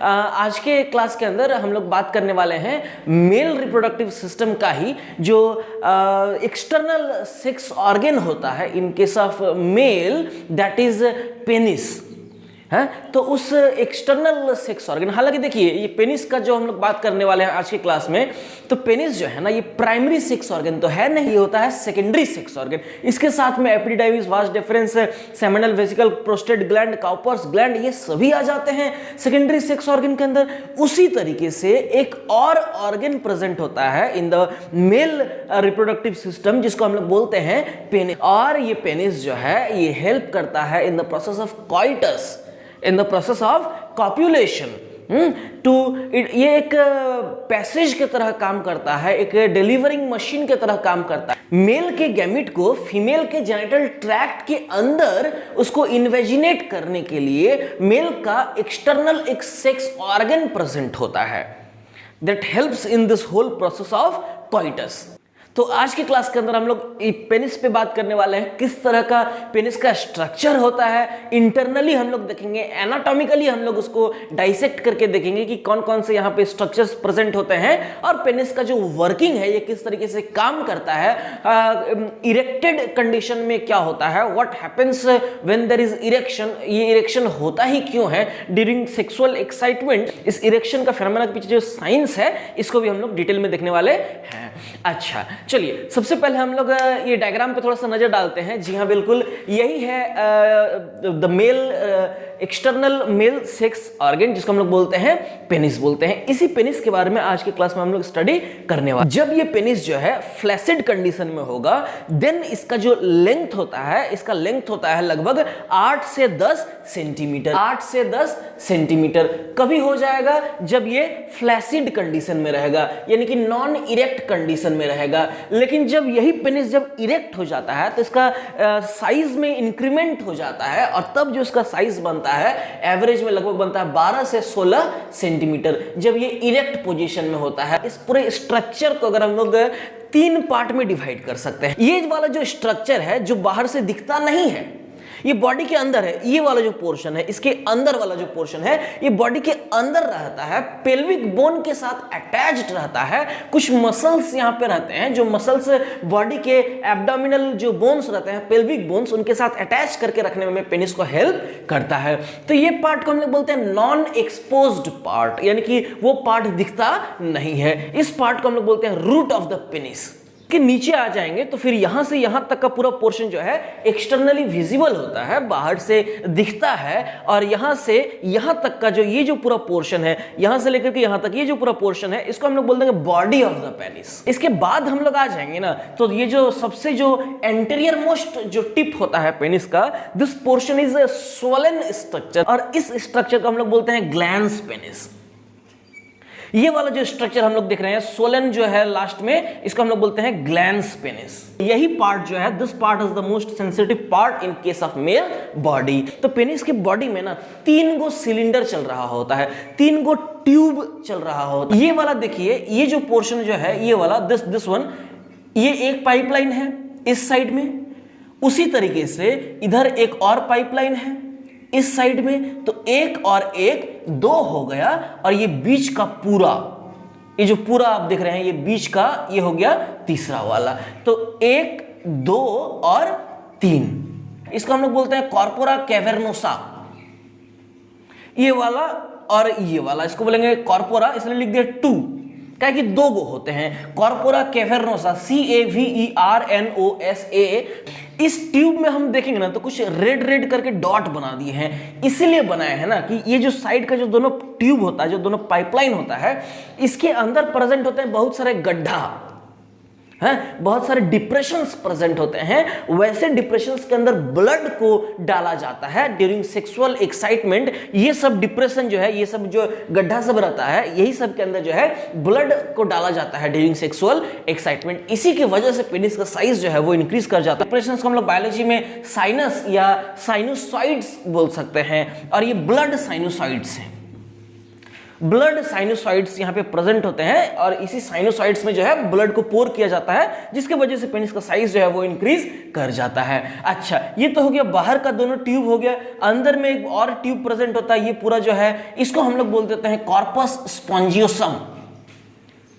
आज के क्लास के अंदर हम लोग बात करने वाले हैं मेल रिप्रोडक्टिव सिस्टम का ही, जो एक्सटर्नल सेक्स ऑर्गन होता है in case of male, that is penis है। तो उस एक्सटर्नल सेक्स ऑर्गन, हालांकि देखिए ये पेनिस का जो हम लोग बात करने वाले हैं आज की क्लास में, तो पेनिस जो है ना ये प्राइमरी सेक्स ऑर्गन तो है नहीं, ये होता है सेकेंडरी सेक्स ऑर्गन। इसके साथ में epididymis, vas deferens, seminal vesicle, prostate gland, Cowper's gland, ये सभी आ जाते हैं सेकेंडरी सेक्स ऑर्गन के अंदर। उसी तरीके से एक और ऑर्गन प्रेजेंट होता है in the male reproductive system, जिसको हम लोग बोलते हैं पेनिस। और ये पेनिस जो है ये हेल्प करता है in the process of coitus, in the process of copulation, ये एक पैसेज की तरह काम करता है, एक डिलीवरिंग मशीन की तरह काम करता है। मेल के गैमेट को फीमेल के जेनिटल ट्रैक्ट के अंदर उसको इन्वेजिनेट करने के लिए मेल का एक्सटर्नल एक सेक्स ऑर्गन प्रेजेंट होता है, that helps in this whole process of coitus. तो आज की क्लास के अंदर हम लोग पेनिस पे बात करने वाले हैं, किस तरह का पेनिस का स्ट्रक्चर होता है। इंटरनली हम लोग देखेंगे, एनाटॉमिकली हम लोग उसको डाइसेक्ट करके देखेंगे कि कौन कौन से यहाँ पे स्ट्रक्चर्स प्रेजेंट होते हैं, और पेनिस का जो वर्किंग है ये किस तरीके से काम करता है। इरेक्टेड कंडीशन में क्या होता है, what happens when there is erection, ये इरेक्शन होता ही क्यों है ड्यूरिंग सेक्सुअल एक्साइटमेंट। इस इरेक्शन का फेनोमेना के पीछे जो साइंस है इसको भी हम लोग डिटेल में देखने वाले हैं। अच्छा चलिए, सबसे पहले हम लोग ये डायग्राम पे थोड़ा सा नजर डालते हैं। जी हाँ बिल्कुल, यही है the male external male sex organ, जिसको हम लोग बोलते हैं पेनिस बोलते हैं। इसी पेनिस के बारे में आज की क्लास में हम लोग स्टडी करने वाले। जब ये पेनिस जो है फ्लैसिड कंडीशन में होगा, देन इसका जो लेंथ होता है, इसका लेंथ होता है लगभग 8 से 10 सेंटीमीटर। 8 से 10 सेंटीमीटर कभी हो जाएगा जब ये फ्लैसिड कंडीशन में रहेगा, यानी कि नॉन इरेक्ट कंडीशन में रहेगा। लेकिन जब यही पेनिस जब इरेक्ट हो जाता है तो इसका साइज में इंक्रीमेंट हो जाता है, और तब जो इसका साइज बनता है एवरेज में लगभग बनता है 12 से 16 सेंटीमीटर, जब ये इरेक्ट पोजीशन में होता है। इस पूरे स्ट्रक्चर को अगर हम लोग 3 पार्ट में डिवाइड कर सकते हैं। ये वाला जो स्ट्रक्चर है जो बाहर से दिखता नहीं है, ये बॉडी के अंदर है, ये वाला जो पोर्शन है, इसके अंदर वाला जो पोर्शन है ये बॉडी के अंदर रहता है, पेल्विक बोन के साथ अटैच्ड रहता है। कुछ मसल्स यहाँ पे रहते हैं, जो मसल्स बॉडी के एब्डोमिनल जो बोन्स रहते हैं, पेल्विक बोन्स, उनके साथ अटैच करके रखने में पेनिस को हेल्प करता है। तो ये पार्ट को हम लोग बोलते हैं नॉन एक्सपोज्ड पार्ट, यानी कि वो पार्ट दिखता नहीं है। इस पार्ट को हम लोग बोलते हैं रूट ऑफ द पेनिस। के नीचे आ जाएंगे तो फिर यहां से यहां तक का पूरा पोर्शन जो है एक्सटर्नली विजिबल होता है, बाहर से दिखता है। और यहां से यहां तक का जो ये जो पूरा पोर्शन है, यहां से लेकर के यहां तक ये जो पूरा पोर्शन है, इसको हम लोग बोल देंगे बॉडी ऑफ द पेनिस। इसके बाद हम लोग आ जाएंगे ना, तो ये जो सबसे जो एंटीरियर मोस्ट जो टिप होता है पेनिस का, this portion is a swollen structure, और इस स्ट्रक्चर को हम लोग बोलते हैं ग्लैंस पेनिस। ये वाला जो स्ट्रक्चर हम लोग देख रहे हैं सोलन जो है लास्ट में, इसको हम लोग बोलते हैं ग्लैंस पेनिस। यही पार्ट जो है, this part is the most sensitive part in case of male body. तो पेनिस की बॉडी में ना 3 गो सिलेंडर चल रहा होता है, 3 गो ट्यूब चल रहा होता है। ये वाला देखिए, ये जो पोर्शन जो है, ये वाला दिस वन, ये एक पाइपलाइन है इस साइड में, उसी तरीके से इधर एक और पाइपलाइन है इस साइड में, तो एक और एक 2 हो गया। और ये बीच का पूरा, ये जो पूरा आप देख रहे हैं, ये बीच का ये हो गया तीसरा वाला। तो 1, 2 और 3, इसको हम लोग बोलते हैं कॉर्पोरा कैवर्नोसा। ये वाला और ये वाला इसको बोलेंगे कॉर्पोरा, इसलिए लिख दिया 2, क्या कि 2 गो होते हैं, कॉर्पोरा कैवर्नोसा, CAVERNOSA। इस ट्यूब में हम देखेंगे ना तो कुछ रेड रेड करके डॉट बना दिए हैं, इसलिए बनाए हैं ना कि ये जो साइड का जो दोनों ट्यूब होता है, जो दोनों पाइपलाइन होता है, इसके अंदर प्रेजेंट होते हैं बहुत सारे गड्ढा हैं, बहुत सारे डिप्रेशंस प्रेजेंट होते हैं। वैसे डिप्रेशंस के अंदर ब्लड को डाला जाता है ड्यूरिंग सेक्सुअल एक्साइटमेंट। ये सब डिप्रेशन जो है, ये सब जो गड्ढा सब रहता है, यही सब के अंदर जो है ब्लड को डाला जाता है ड्यूरिंग सेक्सुअल एक्साइटमेंट। इसी की वजह से पेनिस का साइज जो है वो इंक्रीज कर जाता है। डिप्रेशंस को हम लोग बायोलॉजी में साइनस या साइनोसॉइड्स बोल सकते हैं, और ये ब्लड साइनोसॉइड्स हैं। ब्लड साइनोसाइड्स यहाँ पे प्रेजेंट होते हैं और इसी साइनोसाइड्स में जो है ब्लड को पोर किया जाता है, जिसके वजह से पेनिस का साइज जो है वो इंक्रीज कर जाता है। अच्छा, ये तो हो गया बाहर का दोनों ट्यूब हो गया। अंदर में एक और ट्यूब प्रेजेंट होता है, ये पूरा जो है इसको हम लोग बोल देते हैं कॉर्पस स्पॉन्जियोसम।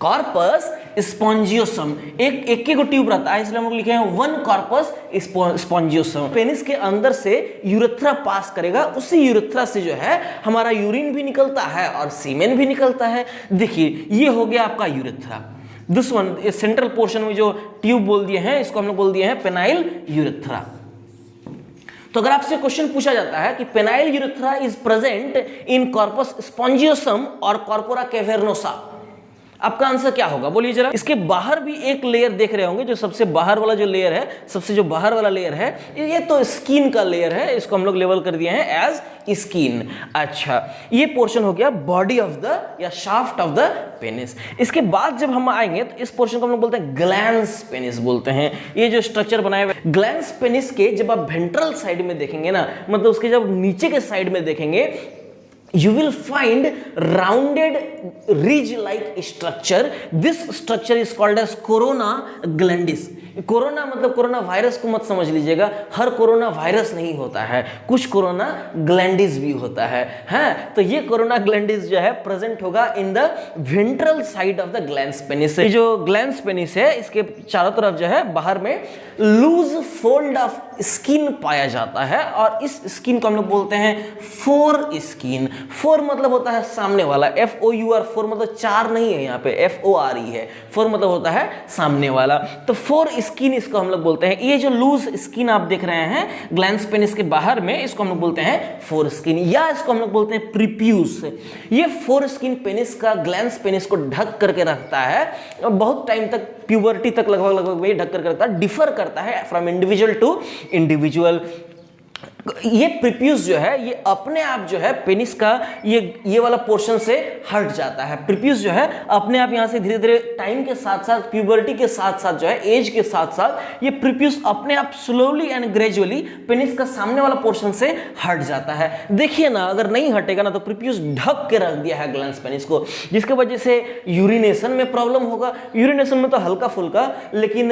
कॉर्पस स्पॉन्जियोसम, एक को ट्यूब रहता है, इसलिए हम लोग लिखे हैं वन कॉर्पस स्पॉन्जियोसम। पेनिस के अंदर से यूरेथ्रा पास करेगा, उसी यूरेथ्रा से जो है हमारा यूरिन भी निकलता है और सीमेन भी निकलता है। देखिए ये हो गया आपका urethra. This one central portion में जो ट्यूब बोल दिए हैं, इसको हम लोग बोल दिए हैं पेनाइल यूरेथ्रा। तो अगर आपसे क्वेश्चन पूछा जाता है कि penile urethra is present in corpus spongiosum और कॉर्पोरा कैवर्नोसा, आपका आंसर क्या होगा बोलिए जरा। इसके बाहर भी एक लेयर देख रहे होंगे, जो सबसे बाहर वाला जो लेयर है, सबसे जो बाहर वाला लेयर है, ये तो स्किन का लेयर है, इसको हम लोग लेवल कर दिए हैं एज स्किन। अच्छा, ये पोर्शन हो गया बॉडी ऑफ द या शाफ्ट ऑफ द पेनिस। इसके बाद जब हम आएंगे तो इस पोर्शन को हम लोग बोलते हैं ग्लैंस पेनिस बोलते हैं। ये जो स्ट्रक्चर बनाया हुआ है ग्लैंस पेनिस के, जब आप वेंट्रल साइड में देखेंगे ना, मतलब उसके जब नीचे के साइड में देखेंगे, you will find rounded ridge like structure. This structure is called as corona glandis. Corona मतलब कोरोना वायरस को मत समझ लीजिएगा, हर कोरोना वायरस नहीं होता है, कुछ कोरोना ग्लैंडिस भी होता है। हाँ, तो ये कोरोना ग्लैंडिस जो है प्रेजेंट होगा in the ventral side of the glans penis. ये जो ग्लैंस पेनिस है, इसके चारों तरफ जो है बाहर में लूज फोल्ड ऑफ स्किन पाया जाता है और इस स्किन को हम लोग बोलते हैं फोर स्किन। फोर मतलब होता है सामने वाला, FOUR, फोर मतलब चार नहीं है, यहाँ पे FORE है, फोर मतलब होता है सामने वाला। तो फोर स्किन इसको हम लोग बोलते हैं। ये जो लूज स्किन आप देख रहे हैं ग्लैंस पेनिस के बाहर में, इसको हम लोग बोलते हैं फोर स्किन, या इसको हम लोग बोलते हैं प्रीप्यूस। ये फोर स्किन पेनिस का ग्लैंस पेनिस को ढक करके रखता है, बहुत टाइम तक, प्यूबर्टी तक लगभग ये ढक करके रखता है। डिफर करता है फ्रॉम इंडिविजुअल टू इंडिविजुअल। ये प्रीप्यूस जो है ये अपने आप जो है पेनिस का ये वाला पोर्शन से हट जाता है। प्रीप्यूस जो है अपने आप यहाँ से धीरे धीरे टाइम के साथ साथ, प्यूबर्टी के साथ साथ जो है, एज के साथ साथ, ये प्रीप्यूस अपने आप स्लोली एंड ग्रेजुअली पेनिस का सामने वाला पोर्शन से हट जाता है। देखिए ना, अगर नहीं हटेगा ना तो प्रीप्यूस ढक के रख दिया है ग्लैंस पेनिस को, जिसके वजह से यूरिनेशन में प्रॉब्लम होगा। यूरिनेशन में तो हल्का फुल्का, लेकिन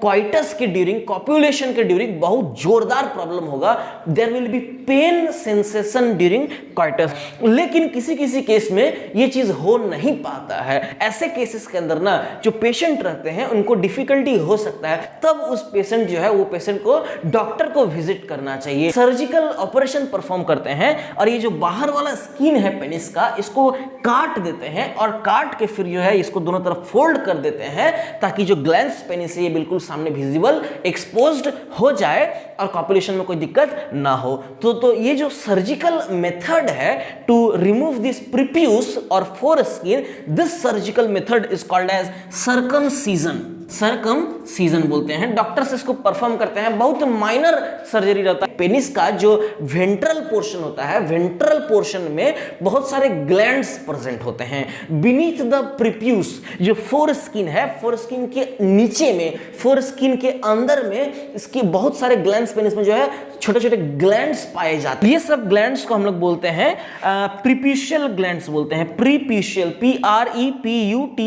क्वाइटस के ड्यूरिंग, कॉपुलेशन के ड्यूरिंग बहुत जोरदार प्रॉब्लम होगा। There will be pain sensation during coitus. लेकिन किसी किसी केस में ये चीज हो नहीं पाता है। ऐसे केसेस के अंदर ना जो पेशेंट रहते हैं उनको डिफिकल्टी हो सकता है, तब उस पेशेंट जो है वो पेशेंट को डॉक्टर को विजिट करना चाहिए। सर्जिकल ऑपरेशन परफॉर्म करते हैं और ये जो बाहर वाला स्किन है पेनिस का, इसको काट देते हैं और काट के फिर जो है इसको दोनों तरफ फोल्ड कर देते हैं, ताकि जो ग्लैंस पेनिस है ये बिल्कुल सामने विजिबल, एक्सपोज्ड हो जाए और कॉपुलेशन में कोई दिक्कत ना हो। तो ये जो सर्जिकल मेथड है टू रिमूव दिस प्रीप्यूस और foreskin, this surgical method is called as circumcision. Circumcision बोलते हैं। डॉक्टर्स इसको परफॉर्म करते हैं, बहुत माइनर सर्जरी रहता है। पेनिस का जो वेंट्रल पोर्शन होता है, वेंट्रल पोर्शन में बहुत सारे ग्लैंड्स प्रेजेंट होते हैं। बीनीथ द प्रीप्यूस जो फोर स्किन है, फोर स्किन के नीचे में, फोर स्किन के अंदर में इसकी बहुत सारे ग्लैंड्स पेनिस में जो है छोटे छोटे ग्लैंड्स पाए जाते हैं। ये सब ग्लैंड्स को हम लोग बोलते हैं प्रीप्यूशियल ग्लैंड्स बोलते हैं। प्रीप्यूशियल, PREPUTIAL,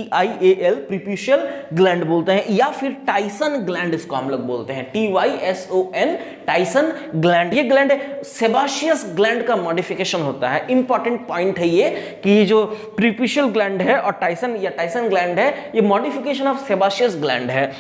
प्रीप्यूशियल ग्लैंड बोलते हैं, या फिर टाइसन ग्लैंड इसको हम लोग बोलते हैं, TYSON, टाइसन ग्लैंड। ये ग्लैंड सेबाशियस ग्लैंड का मॉडिफिकेशन होता है। इंपॉर्टेंट पॉइंट है ये कि ये जो प्रीप्यूशियल ग्लैंड है और टाइसन ग्लैंड है, ये मॉडिफिकेशन ऑफ सेबाशियस ग्लैंड है।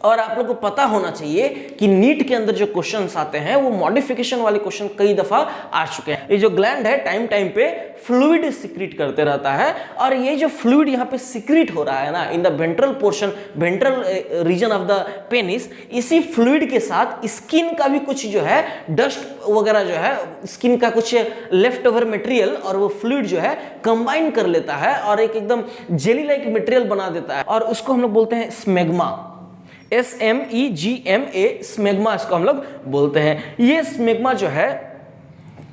और आप लोगों को पता होना चाहिए कि नीट के अंदर जो क्वेश्चंस आते हैं वो मॉडिफिकेशन वाले क्वेश्चन कई दफा आ चुके हैं। ये जो ग्लैंड है टाइम टाइम पे फ्लूइड सिक्रीट करते रहता है, और ये जो फ्लूइड यहाँ पे सिक्रीट हो रहा है ना in the ventral portion, ventral region of the penis, इसी फ्लूइड के साथ स्किन का भी कुछ जो है डस्ट वगैरह जो है, स्किन का कुछ लेफ्ट ओवर मटेरियल और वो फ्लूइड जो है कंबाइन कर लेता है और एक एकदम जेली लाइक मटेरियल बना देता है, और उसको हम लोग बोलते हैं स्मेग्मा। SMEGMA, स्मेग्मा इसको हम लोग बोलते हैं। ये स्मेग्मा जो है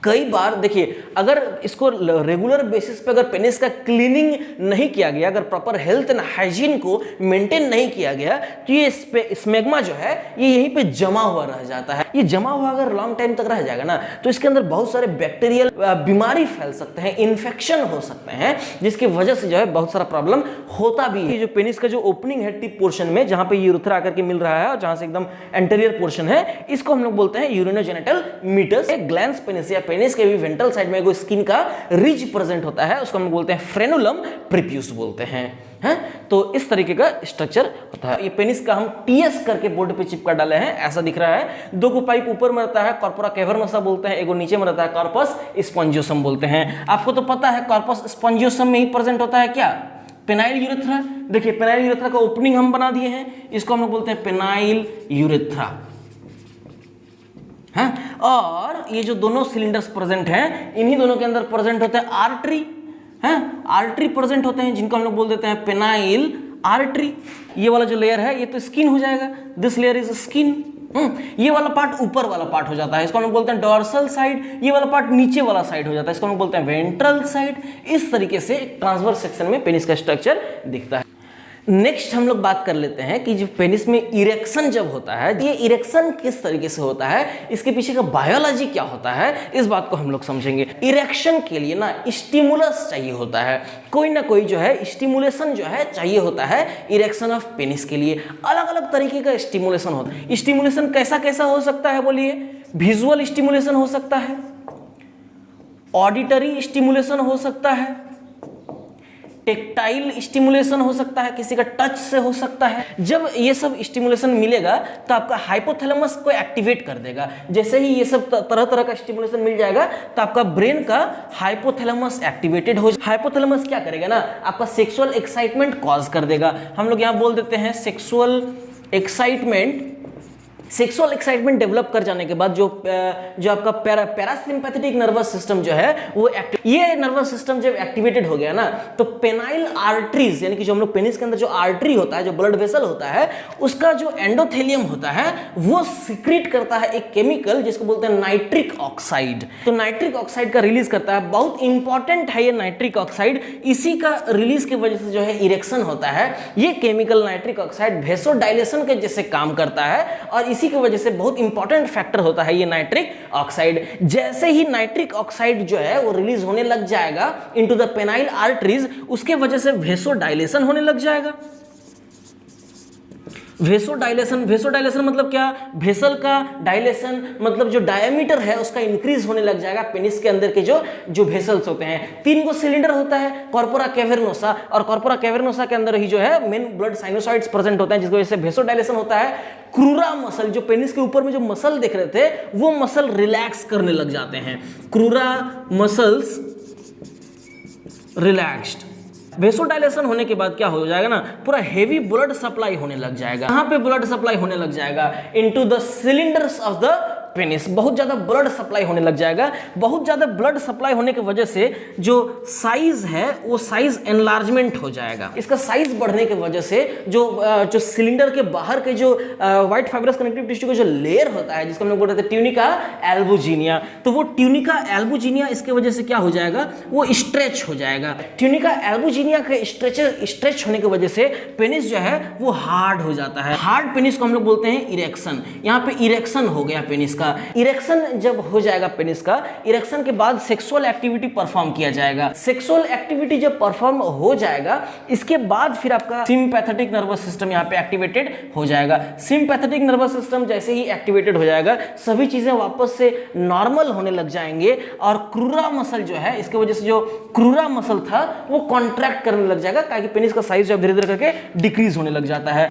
कई बार देखिए, अगर इसको रेगुलर बेसिस पे अगर पेनिस का क्लीनिंग नहीं किया गया, अगर प्रॉपर हेल्थ एंड हाइजीन को मेंटेन नहीं किया गया, तो ये स्मेग्मा जो है ये यहीं पे जमा हुआ रह जाता है। ये जमा हुआ अगर लॉन्ग टाइम तक रह जाएगा ना, तो इसके अंदर बहुत सारे बैक्टीरियल बीमारी फैल सकते हैं, इन्फेक्शन हो सकते हैं, जिसकी वजह से जो है बहुत सारा प्रॉब्लम होता भी है। जो पेनिस का जो ओपनिंग है टिप पोर्शन में, जहां पे यूरेथ्रा आकर के मिल रहा है और जहां से एकदम एंटीरियर पोर्शन है, इसको हम लोग बोलते हैं यूरिनोजेनिटल मीटस। ग्लैंस पेनिस या पेनिस के भी वेंट्रल साइड में कोई स्किन का रिज प्रेजेंट होता है, उसको हम बोलते हैं फ्रेनुलम प्रीप्यूस बोलते हैं। तो इस तरीके का स्ट्रक्चर होता है। ये पेनिस का हम टीएस करके बोर्ड पे चिपका डाले हैं, ऐसा दिख रहा है। दो को पाइप ऊपर में रहता है, कॉर्पोरा कैवर्नोसा बोलते हैं, एगो नीचे में रहता है, कॉर्पस स्पॉन्जियोसम बोलते हैं। आपको तो पता है कॉर्पस स्पॉन्जियोसम में ही प्रेजेंट होता है क्या, पेनाइल यूरेथ्रा। देखिए पेनाइल यूरेथ्रा का ओपनिंग हम बना दिए हैं, इसको हम लोग बोलते हैं पेनाइल यूरेथ्रा। और ये जो दोनों सिलिंडर्स प्रेजेंट हैं, इन्हीं दोनों के अंदर प्रेजेंट होते हैं आर्टरी, आर्टरी प्रेजेंट होते हैं, जिनको हम लोग बोल देते हैं पेनाइल आर्टरी। ये वाला जो लेयर है ये तो स्किन हो जाएगा, दिस लेयर इज स्किन। ये वाला पार्ट ऊपर वाला पार्ट हो जाता है, इसको हम लोग बोलते हैं डॉर्सल साइड। ये वाला पार्ट नीचे वाला साइड हो जाता है, इसको हम लोग बोलते हैं वेंट्रल साइड। इस तरीके से ट्रांसवर्स सेक्शन में पेनिस का स्ट्रक्चर दिखता है। नेक्स्ट हम लोग बात कर लेते हैं कि जो पेनिस में इरेक्शन जब होता है, ये इरेक्शन किस तरीके से होता है, इसके पीछे का बायोलॉजी क्या होता है, इस बात को हम लोग समझेंगे। इरेक्शन के लिए ना स्टिमुलस चाहिए होता है, कोई ना कोई जो है स्टिमुलेशन जो है चाहिए होता है इरेक्शन ऑफ पेनिस के लिए। अलग अलग तरीके का स्टिमुलेशन होता है। स्टिमुलेशन कैसा कैसा हो सकता है बोलिए? विजुअल स्टिमुलेशन हो सकता है, ऑडिटरी स्टिमुलेशन हो सकता है, टेक्टाइल स्टिमुलेशन हो सकता है, किसी का टच से हो सकता है। जब ये सब स्टिमुलेशन मिलेगा तो आपका हाइपोथैलेमस को एक्टिवेट कर देगा। जैसे ही ये सब तरह तरह का स्टिमुलेशन मिल जाएगा तो आपका ब्रेन का हाइपोथैलेमस एक्टिवेटेड हो। हाइपोथैलेमस क्या करेगा ना, आपका सेक्सुअल एक्साइटमेंट कॉज कर देगा। हम लोग यहाँ बोल देते हैं sexual excitement. Sexual excitement develop कर जाने के बाद जो आपका पैरासिम्पैथेटिक नर्वस सिस्टम जो है वो ये नर्वस सिस्टम जब एक्टिवेटेड हो गया ना, तो पेनाइल आर्टरीज यानी कि जो हम लोग पेनिस के अंदर जो आर्टरी होता है, जो ब्लड वेसल होता है, उसका जो एंडोथेलियम होता है वो सिक्रीट करता है एक केमिकल जिसको बोलते हैं नाइट्रिक ऑक्साइड। तो नाइट्रिक ऑक्साइड का रिलीज करता है, बहुत इंपॉर्टेंट है ये नाइट्रिक ऑक्साइड। इसी का रिलीज की वजह से जो है इरेक्शन होता है। ये केमिकल नाइट्रिक ऑक्साइड वेसोडाइलेशन के जैसे काम करता है और इसी की वजह से बहुत इंपॉर्टेंट फैक्टर होता है ये नाइट्रिक ऑक्साइड। जैसे ही नाइट्रिक ऑक्साइड जो है वो रिलीज होने लग जाएगा इनटू द पेनाइल आर्टरीज, उसके वजह से वेसोडाइलेशन होने लग जाएगा। वेसोडाइलेशन मतलब क्या? वेसल का डायलेशन मतलब जो डायमीटर है उसका इंक्रीज होने लग जाएगा। पेनिस के अंदर के जो वेसल्स होते हैं, 3 को सिलेंडर होता है, कॉर्पोरा कैवर्नोसा, और कॉर्पोरा कैवर्नोसा के अंदर ही जो है मेन ब्लड साइनोसॉइड्स प्रेजेंट होते हैं, जिसकी वजह से वेसोडाइलेशन होता है। क्रूरा मसल, जो पेनिस के ऊपर में जो मसल देख रहे थे, वो मसल रिलैक्स करने लग जाते हैं। क्रूरा मसल्स रिलैक्स्ड। वेसोडाइलेशन होने के बाद क्या हो जाएगा ना, पूरा हेवी ब्लड सप्लाई होने लग जाएगा। यहाँ पे ब्लड सप्लाई होने लग जाएगा into the cylinders of the penis. बहुत ज़्यादा ब्लड सप्लाई होने लग जाएगा। बहुत ज़्यादा ब्लड सप्लाई होने की वजह से जो साइज है वो साइज एनलार्जमेंट हो जाएगा। इसका साइज बढ़ने की वजह से जो सिलेंडर के बाहर के जो व्हाइट फाइब्रस कनेक्टिव टिश्यू का जो लेयर होता है, जिसको हम लोग बोलते हैं ट्यूनिका एल्बुजिनिया, तो वो ट्यूनिका एल्बुजिनिया इसके वजह से क्या हो जाएगा, वो स्ट्रेच हो जाएगा। ट्यूनिका एल्बुजिनिया के स्ट्रेच होने की वजह से पेनिस जो है वो हार्ड हो जाता है। हार्ड पेनिस को हम लोग बोलते हैं इरेक्शन। यहाँ पे इरेक्शन हो गया पेनिस का। इरेक्शन जब हो जाएगा पेनिस का, इरेक्शन के बाद सेक्सुअल एक्टिविटी परफॉर्म किया जाएगा। सेक्सुअल एक्टिविटी जब परफॉर्म हो जाएगा, इसके बाद फिर आपका सिंपैथेटिक नर्वस सिस्टम यहाँ पे एक्टिवेटेड हो जाएगा। सिंपैथेटिक नर्वस सिस्टम जैसे ही एक्टिवेटेड हो जाएगा, सभी चीजें वापस से नॉर्मल होने लग जाएंगे और क्रूरा मसल जो है, इसकी वजह से जो क्रूरा मसल था वो कॉन्ट्रैक्ट करने लग जाएगा, ताकि पेनिस का साइज जब धीरे धीरे करके डिक्रीज होने लग जाता है।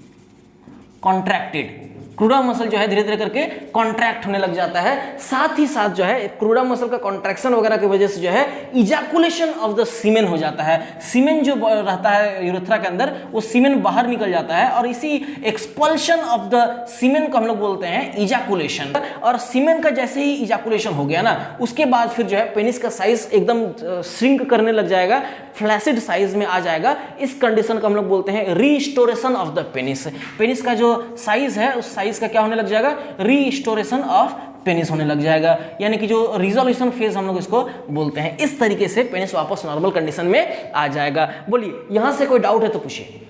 कॉन्ट्रैक्टेड क्रूरा मसल जो है धीरे धीरे करके कॉन्ट्रैक्ट होने लग जाता है। साथ ही साथ जो है क्रूरा मसल का कॉन्ट्रैक्शन वगैरह की वजह से जो है इजैकुलेशन ऑफ द सीमेन हो जाता है। सीमेन जो रहता है यूरेथ्रा के अंदर, वो सीमेन बाहर निकल जाता है और इसी एक्सपल्शन ऑफ द सीमेन को हम लोग बोलते हैं इजैकुलेशन। और सीमेन का जैसे ही इजैकुलेशन हो गया ना, उसके बाद फिर जो है पेनिस का साइज एकदम श्रिंक करने लग जाएगा, फ्लैसिड साइज में आ जाएगा। इस कंडीशन को हम लोग बोलते हैं restoration of the penis. Penis का जो साइज है उस साइज का क्या होने लग जाएगा, रीस्टोरेशन ऑफ पेनिस होने लग जाएगा, यानी कि जो रिजोल्यूशन फेज हम लोग इसको बोलते हैं। इस तरीके से पेनिस वापस नॉर्मल कंडीशन में आ जाएगा। बोलिए यहां से कोई डाउट है तो पूछिए।